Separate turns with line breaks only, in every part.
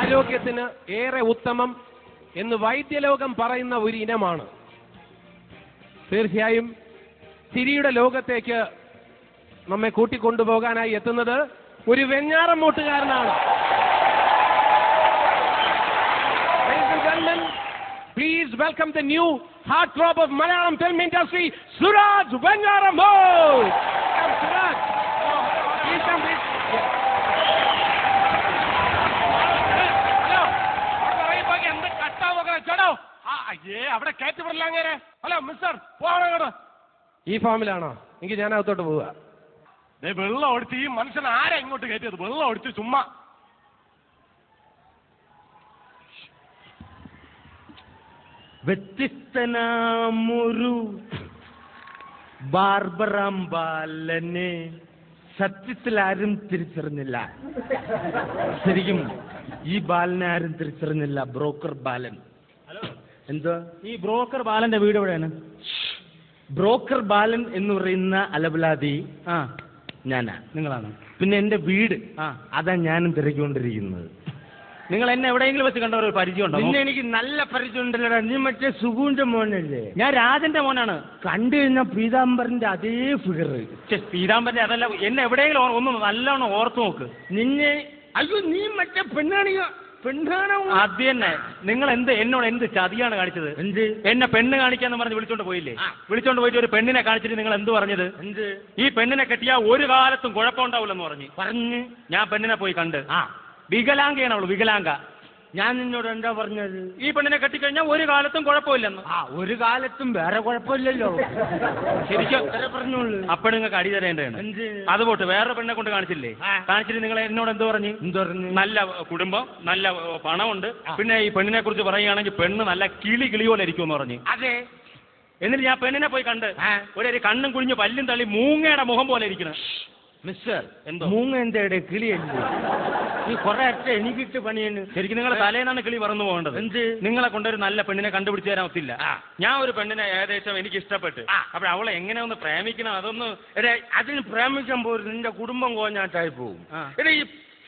ആരോഗ്യത്തിന് ഏറെ ഉത്തമം എന്ന് വൈദ്യലോകം പറയുന്ന ഒരു ഇനമാണ്. തീർച്ചയായും ചിരിയുടെ ലോകത്തേക്ക് നമ്മെ കൂട്ടിക്കൊണ്ടുപോകാനായി എത്തുന്നത് ഒരു വെഞ്ഞാറം മൂട്ടുകാരനാണ്. Please welcome the new heartthrob of Malayalam film industry, Suraj Vengarammoot. Come, Suraj. Please come, please. അവിടെ കയറ്റി വിടില്ല അങ്ങനെ. ഹലോ മിസ്റ്റർ, പോകണം. ഈ ഫാമിലാണോ? എനിക്ക് ഞാൻ അകത്തോട്ട് പോവുക. വെള്ളം ഒടിച്ച് ഈ മനുഷ്യൻ ആരാ ഇങ്ങോട്ട് കയറ്റിയത്? വെള്ളം ഒടിച്ച് ചുമ്മാ.
വ്യത്യസ്തനാമൊരു ബാർബറാം ബാലനെ സത്യത്തിൽ ആരും തിരിച്ചറിഞ്ഞില്ല. ശരിക്കും ഈ ബാലനെ ആരും തിരിച്ചറിഞ്ഞില്ല. ബ്രോക്കർ ബാലൻ. എന്തോ ഈ ബ്രോക്കർ ബാലന്റെ വീട് എവിടെയാണ്? ബ്രോക്കർ ബാലൻ എന്ന് പറയുന്ന അലബലാതി ഞാനാ. നിങ്ങളാണ്? പിന്നെ എന്റെ വീട് അതാ ഞാനും തിരക്കൊണ്ടിരിക്കുന്നത്. നിങ്ങൾ എന്നെ എവിടെയെങ്കിലും വെച്ച് കണ്ട ഒരു പരിചയമുണ്ടോ? പിന്നെ എനിക്ക് നല്ല പരിചയം ഉണ്ടല്ലോ. നീ മറ്റേ സുഗുവിന്റെ മോനല്ലേ? ഞാൻ രാജന്റെ മോനാണ്. കണ്ടു കഴിഞ്ഞാൽ പീതാംബരന്റെ അതേ ഫിഗർ. പീതാംബരന്റെ അതല്ല, എന്നെ എവിടെയെങ്കിലും ഒന്ന് നല്ലോണം ഓർത്തു നോക്ക്. നിന്നെ അയ്യോ നീ മറ്റേ പെണ്ണാണിയോ? പെണ്ണാണോ? അത് തന്നെ. നിങ്ങൾ എന്നോട് എന്ത് ചതിയാണ് കാണിച്ചത്? എന്ത്? എന്നെ പെണ്ണ് കാണിക്കാന്ന് പറഞ്ഞ് വിളിച്ചോണ്ട് പോയില്ലേ? വിളിച്ചോണ്ട് പോയിട്ട് ഒരു പെണ്ണിനെ കാണിച്ചിട്ട് നിങ്ങൾ എന്ത് പറഞ്ഞത്? എന്ത്? ഈ പെണ്ണിനെ കെട്ടിയാ ഒരു കാലത്തും കുഴപ്പമുണ്ടാവില്ലെന്ന് പറഞ്ഞ് ഞാൻ പെണ്ണിനെ പോയി കണ്ട്. വികലാംഗയാണ് അവള്, വികലാംഗ. ഞാൻ നിന്നോട് എന്താ പറഞ്ഞത്? ഈ പെണ്ണിനെ കെട്ടിക്കഴിഞ്ഞാൽ ഒരു കാലത്തും കുഴപ്പമില്ലെന്ന്. ഒരു കാലത്തും വേറെ കുഴപ്പമില്ലല്ലോ. ശരിക്കും പറഞ്ഞോളൂ. അപ്പൊ നിങ്ങൾക്ക് അടി തരേണ്ടതാണ്. അത് പോട്ട് വേറെ പെണ്ണെ കൊണ്ട് കാണിച്ചില്ലേ? കാണിച്ചിട്ട് നിങ്ങൾ എന്നോട് എന്ത് പറഞ്ഞു? നല്ല കുടുംബം, നല്ല പണമുണ്ട്, പിന്നെ ഈ പെണ്ണിനെ കുറിച്ച് പറയുകയാണെങ്കിൽ പെണ്ണ് നല്ല കിളി പോലെ ഇരിക്കുമെന്ന് പറഞ്ഞു. അതെ. എന്നിട്ട് ഞാൻ പെണ്ണിനെ പോയി കണ്ട് ഒരു കണ്ണും കുഴിഞ്ഞ് പല്ലും തള്ളി മൂങ്ങയുടെ മുഖം പോലെ ഇരിക്കണം. മിസ്റ്റർ, എന്തോ മൂങ്ങ എന്തേടെ കിളിയല്ലേ? നീ കുറെ അറ്റ എനിക്കിട്ട് പണിയാണ്. ശരിക്കും നിങ്ങളെ തലേന്നാണ് കിളി പറന്നു പോകേണ്ടത്. എന്ത്? നിങ്ങളെ കൊണ്ടൊരു നല്ല പെണ്ണിനെ കണ്ടുപിടിച്ച് തരാൻ ഒത്തില്ല. ഞാൻ ഒരു പെണ്ണിനെ ഏകദേശം എനിക്ക് ഇഷ്ടപ്പെട്ടു. അപ്പോൾ അവളെ എങ്ങനെ ഒന്ന് പ്രേമിക്കണം അതൊന്ന്. അതിന് പ്രേമിക്കാൻ പോലും നിന്റെ കുടുംബം കോഞ്ഞാട്ടായി പോകും. ഈ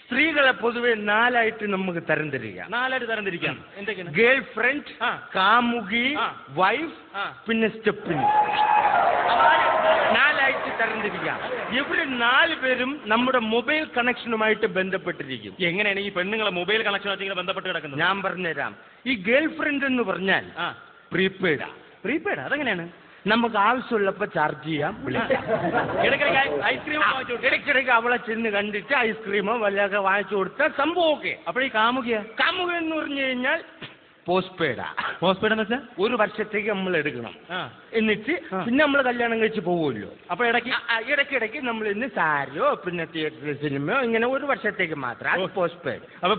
സ്ത്രീകളെ പൊതുവെ നാലായിട്ട് നമുക്ക് തരംതിരിക്കാം. നാലായിട്ട് തരംതിരിക്കാം. എന്തൊക്കെയാണ്? ഗേൾ ഫ്രണ്ട്, കാമുകി, വൈഫ്, പിന്നെ സ്റ്റെപ്പിന്. നാലായിട്ട് തരംതിരിക്കാം. ഇവര് 4 പേരും നമ്മുടെ മൊബൈൽ കണക്ഷനുമായിട്ട് ബന്ധപ്പെട്ടിരിക്കും. എങ്ങനെയാണ് ഈ പെണ്ണുങ്ങളെ മൊബൈൽ കണക്ഷനുമായിട്ട് ബന്ധപ്പെട്ട് കിടക്കുന്നത്? ഞാൻ പറഞ്ഞുതരാം. ഈ ഗേൾ ഫ്രണ്ട് എന്ന് പറഞ്ഞാൽ പ്രീപെയ്ഡാ. പ്രീപെയ്ഡ് അതെങ്ങനെയാണ്? നമുക്ക് ആവശ്യമുള്ളപ്പോൾ ചാർജ് ചെയ്യാം, വിളിക്കാം. ഇടയ്ക്കിടയ്ക്ക് അവളെ ചെന്ന് കണ്ടിട്ട് ഐസ്ക്രീമോ വല്ലതൊക്കെ വാങ്ങിച്ചു കൊടുത്താൽ സംഭവം ഓക്കെ. അപ്പോൾ ഈ കാമുക എന്ന് പറഞ്ഞു കഴിഞ്ഞാൽ പോസ്റ്റ് പെയ്ഡാ. പോസ്റ്റ് പെയ്ഡ് എന്ന് വെച്ചാൽ 1 വർഷത്തേക്ക് നമ്മൾ എടുക്കണം. എന്നിട്ട് പിന്നെ നമ്മൾ കല്യാണം കഴിച്ച് പോകുമല്ലോ. അപ്പോൾ ഇടയ്ക്കിടയ്ക്ക് നമ്മൾ ഇന്ന് സാരിയോ പിന്നെ തിയേറ്ററിൽ സിനിമയോ ഇങ്ങനെ 1 വർഷത്തേക്ക് മാത്രം. അത് പോസ്റ്റ് പെയ്ഡ്. അപ്പോൾ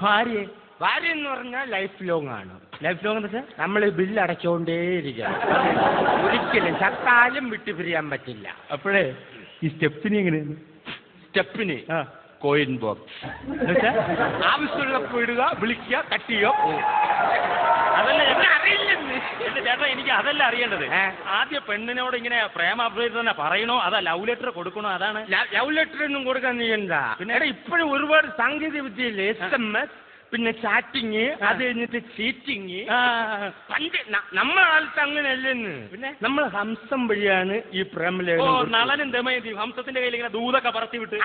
ഭാര്യ എന്ന് പറഞ്ഞാൽ ലൈഫ് ലോങ് ആണ്. ലൈഫ് ലോങ് എന്ന് വെച്ചാൽ നമ്മൾ ബില്ല് അടച്ചുകൊണ്ടേയിരിക്കണം. ഒരിക്കലും ചത്താലും വിട്ടു പിരിയാൻ പറ്റില്ല. അപ്പോഴേ ഈ സ്റ്റെപ്പിന് എങ്ങനെയാണ്? സ്റ്റെപ്പിന് കോയിൻ ബോക്സ്. ആവശ്യമുള്ളപ്പോൾ ഇടുക, വിളിക്കുക, കട്ട് ചെയ്യുക, പോകും. അതല്ല അറിയില്ലെന്ന് എന്റെ ചേട്ടാ, എനിക്ക് അതല്ല അറിയേണ്ടത്. ആദ്യം പെണ്ണിനോട് ഇങ്ങനെ പ്രേമാഭ്യർത്ഥന തന്നെ പറയണോ അതാ ലവ് ലെറ്റർ കൊടുക്കണോ? അതാണ്. ലവ് ലെറ്റർ ഒന്നും കൊടുക്കാൻ നീ എന്താ? പിന്നെ ഇപ്പോഴും ഒരുപാട് സാങ്കേതിക വിദ്യയില്ലേ. SMS, പിന്നെ ചാറ്റിങ്, അത് കഴിഞ്ഞിട്ട് ചീറ്റിങ്. പണ്ട് നമ്മളെ കാലത്ത് അങ്ങനെയല്ലെന്ന്. പിന്നെ നമ്മൾ ഹംസം വഴിയാണ് ഈ പ്രേമലേഖനം. നളനും ദമയന്തിയും ഹംസത്തിന്റെ കയ്യിൽ ഇങ്ങനെ ദൂതൊക്കെ പറത്തി വിട്ട്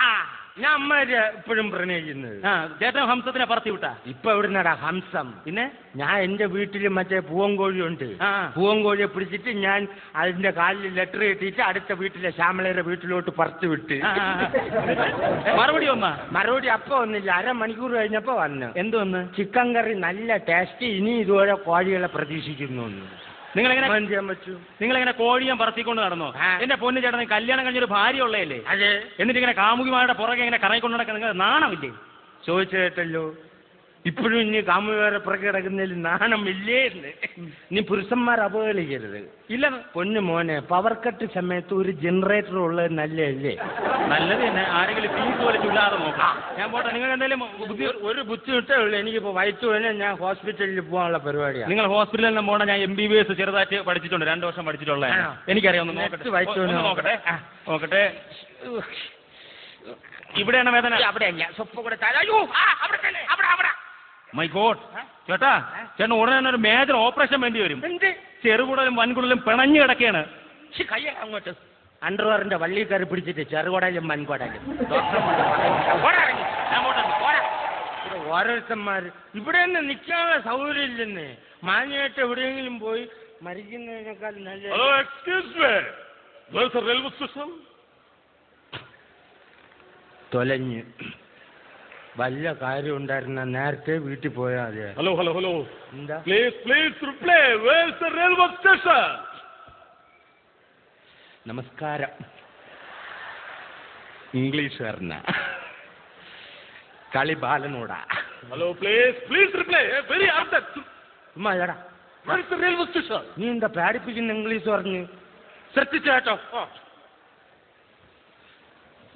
ഞാൻ അമ്മമാര് ഇപ്പോഴും പ്രണയിക്കുന്നത്. ചേട്ടൻ ഹംസത്തിനെ പറത്തി വിട്ടാ? ഇപ്പൊ എവിടുന്നടാ ഹംസം? പിന്നെ ഞാൻ എന്റെ വീട്ടിൽ മറ്റേ പൂവൻകോഴിയുണ്ട്. പൂവൻകോഴിയെ പിടിച്ചിട്ട് ഞാൻ അതിന്റെ കാലിൽ ലെറ്റർ കെട്ടിയിട്ട് അടുത്ത വീട്ടിലെ ശ്യാമളയുടെ വീട്ടിലോട്ട് പറത്തി വിട്ട്. മറുപടി അപ്പൊ വന്നില്ല. അരമണിക്കൂർ കഴിഞ്ഞപ്പോ വന്നു. എന്ത് വന്ന്? ചിക്കൻ കറി നല്ല ടേസ്റ്റ്, ഇനി ഇതുവരെ കോഴികളെ പ്രതീക്ഷിക്കുന്നു. നിങ്ങളെങ്ങനെ കോഴിയെ പറത്തിക്കൊണ്ട് നടന്നോ? എന്റെ പൊന്നു ചേട്ടൻ കല്യാണം കഴിഞ്ഞൊരു ഭാര്യ ഉള്ളതല്ലേ? അതെ. എന്നിട്ട് ഇങ്ങനെ കാമുകിമാരുടെ പുറകെ ഇങ്ങനെ കറങ്ങിക്കൊണ്ട് നടക്കാൻ നിങ്ങൾ നാണമില്ലേ? ചോദിച്ചു കേട്ടല്ലോ. ഇപ്പോഴും ഇനി കാമുകരെ പുറകെ കിടക്കുന്നതിൽ നാണമില്ലേ? നീ പുരുഷന്മാർ അപകടിക്കരുത്. ഇല്ല പൊന്നു മോനെ, പവർ കട്ട് സമയത്ത് ഒരു ജനറേറ്റർ ഉള്ളത് നല്ലതല്ലേ? നല്ലത് തന്നെ. ആരെങ്കിലും ഫീസ് പോലെ ചുല്ലാതെ നോക്കാം. ഞാൻ പോട്ടെ. നിങ്ങൾ എന്തെങ്കിലും ഒരു ബുദ്ധിമുട്ടേ ഉള്ളൂ. എനിക്കിപ്പോൾ വയറ്റ് വേണേൽ ഞാൻ ഹോസ്പിറ്റലിൽ പോകാനുള്ള പരിപാടിയാണ്. നിങ്ങൾ ഹോസ്പിറ്റലിൽ നിന്ന് പോകണം. ഞാൻ MBBS ചെറുതായിട്ട് പഠിച്ചിട്ടുണ്ട്. 2 വർഷം പഠിച്ചിട്ടുള്ളതാണ്. എനിക്കറിയാം. ഒന്ന് നോക്കട്ടെ. നോക്കട്ടെ. ഇവിടെയാണ് വേദന? അവിടെയല്ല. സ്വപ്പ് കൂടെ അവിടെ മൈ ഗോഡ് ചേട്ടാ ചേട്ടൻ ഉടനെ തന്നെ ഒരു മേജർ ഓപ്പറേഷൻ വേണ്ടി വരും. ചെറുകുടലും വൻകുടലും പിണഞ്ഞു കിടക്കുകയാണ്.
കയ്യ അങ്ങോട്ട് അണ്ടർവെയറിന്റെ വള്ളി കയറി പിടിച്ചിട്ട് ചെറുകുടലും വൻകുടലും ഓരോരുത്തന്മാർ ഇവിടെ തന്നെ നിൽക്കാനുള്ള സൗകര്യം ഇല്ലെന്ന്. മാന്യമായിട്ട് എവിടെയെങ്കിലും പോയി മരിക്കുന്നതിനേക്കാൾ നല്ല.
Hello excuse me, where's the railway station?
തൊലഞ്ഞ് വല്ല കാര്യം ഉണ്ടായിരുന്ന നേരത്തെ വീട്ടിൽ പോയാൽ മതി.
ഹലോ ഹലോ ഹലോ,
എന്താ
please reply, where's the railway station?
നമസ്കാരം. ഇംഗ്ലീഷുകാരനാ, കളി ബാലനോടാ.
Hello please reply, very urgent.
ചുമ്മാടാ,
വേഴ്സ് ദ റെയിൽവേ സ്റ്റേഷൻ?
നീ എന്താ പേടിപ്പിക്കുന്ന ഇംഗ്ലീഷ് പറഞ്ഞ്? ശ്രദ്ധിച്ചു കേട്ടോ.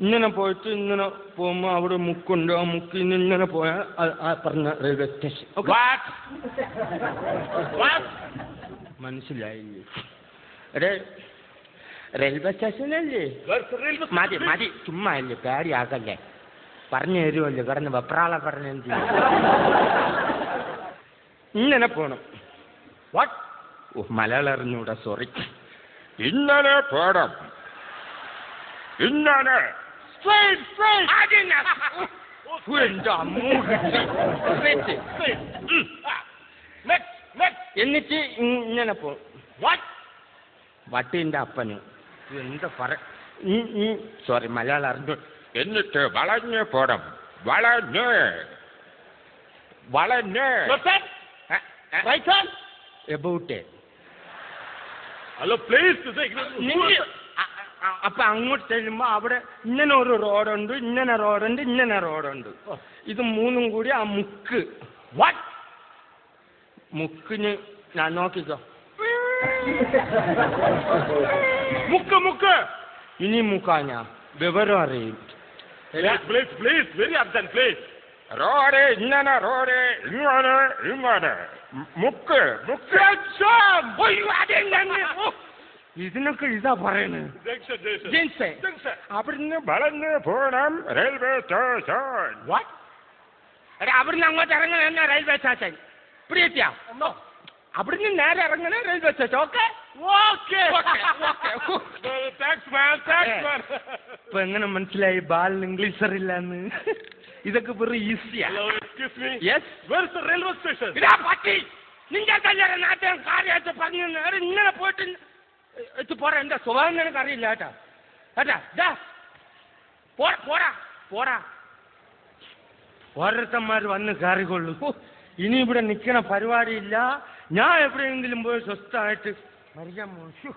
ഇങ്ങനെ പോയിട്ട് ഇങ്ങനെ പോകുമ്പോ അവിടെ മുക്കുണ്ട്. ആ മുക്കിൽ നിന്ന് ഇങ്ങനെ പോയാൽ ആ പറഞ്ഞ റെയിൽവേ സ്റ്റേഷൻ. മനസ്സിലായില്ലേ? എടേ റെയിൽവേ സ്റ്റേഷനല്ലേ? മതി മതി, ചുമ്മാ അല്ലേ, പേടിയാക്കല്ലേ. പറഞ്ഞു തരുമല്ലോ, കിടന്ന് വെപ്രാള പറഞ്ഞ എന്ത് ഇങ്ങനെ പോണം. മലയാളം അറിഞ്ഞൂടാ, സോറി.
ഇന്നലെ പോണം, ഇന്നലെ
എന്നിട്ട് ഇങ്ങനെ പോണം. വട്ടിന്റെ അപ്പന് എന്താ പറ, സോറി മലയാളം അറിഞ്ഞു.
എന്നിട്ട് വളഞ്ഞ് പോണം, വളഞ്ഞ് വളഞ്ഞ്
എബൌട്ട്.
Hello please.
അപ്പൊ അങ്ങോട്ട് ചെല്ലുമ്പോ അവിടെ ഇങ്ങനെ ഒരു റോഡുണ്ട്, ഇങ്ങനെ റോഡുണ്ട്, ഇങ്ങനെ റോഡുണ്ട്. ഇത് മൂന്നും കൂടി ആ മുക്ക്. മുക്കിന് ഞാൻ നോക്കിക്കോ.
മുക്ക് മുക്ക്
ഇനി മുക്കാഞ്ഞാ വിവരം അറിയും.
Please very urgent please.
Road ഇങ്ങനെ, റോഡ് ഇങ്ങനെ, ഇങ്ങനെ, മുക്ക് മുക്ക്.
ഇതിനൊക്കെ ഇതാ പറയണത്.
അവിടുന്ന് വളഞ്ഞ് പോണം റെയിൽവേ സ്റ്റേഷൻ.
അവിടുന്ന് അങ്ങോട്ട് ഇറങ്ങണ എന്നാ റെയിൽവേ സ്റ്റേഷൻ. പ്രിയത്തിയാ, അവിടുന്ന് നേരെ ഇറങ്ങണ റെയിൽവേ സ്റ്റേഷൻ. ഓക്കെ ഇപ്പൊ എങ്ങനെ മനസ്സിലായി ബാലിന് ഇംഗ്ലീഷ് അറിയില്ലെന്ന്? ഇതൊക്കെ വെറും ഈസിയാ.
Railway station?
നിന്റെ കല്യാണം നാട്ടുകാർ കാര്യമായിട്ട് പറഞ്ഞു ഇങ്ങനെ പോയിട്ട് പോരാ. എന്റെ സ്വഭാവം നിനക്ക് അറിയില്ല കേട്ടാ. കേട്ടാ പോടാ പോടാ. ഓരോരുത്തന്മാർ വന്ന് കയറിക്കൊള്ളു. ഇനി ഇവിടെ നിൽക്കണ പരിപാടിയില്ല. ഞാൻ എവിടെയെങ്കിലും പോയി സ്വസ്ഥമായിട്ട് മരിക്കാൻ പോകും.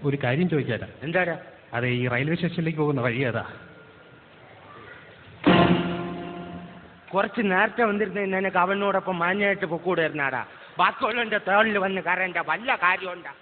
ഒരു കാര്യം ചോദിക്കാനാ.
എന്താടാ?
അതെ, ഈ റെയിൽവേ സ്റ്റേഷനിലേക്ക് പോകുന്ന വഴി ഏതാ?
കുറച്ച് നേരത്തെ വന്നിരുന്ന എനിക്ക് അവനോടൊപ്പം മാന്യമായിട്ട് പൊക്കൂടായിരുന്നാടാ. ബാക്കിയുള്ളവന്റെ തേളിൽ വന്ന് കയറേണ്ട വല്ല കാര്യമുണ്ടാ?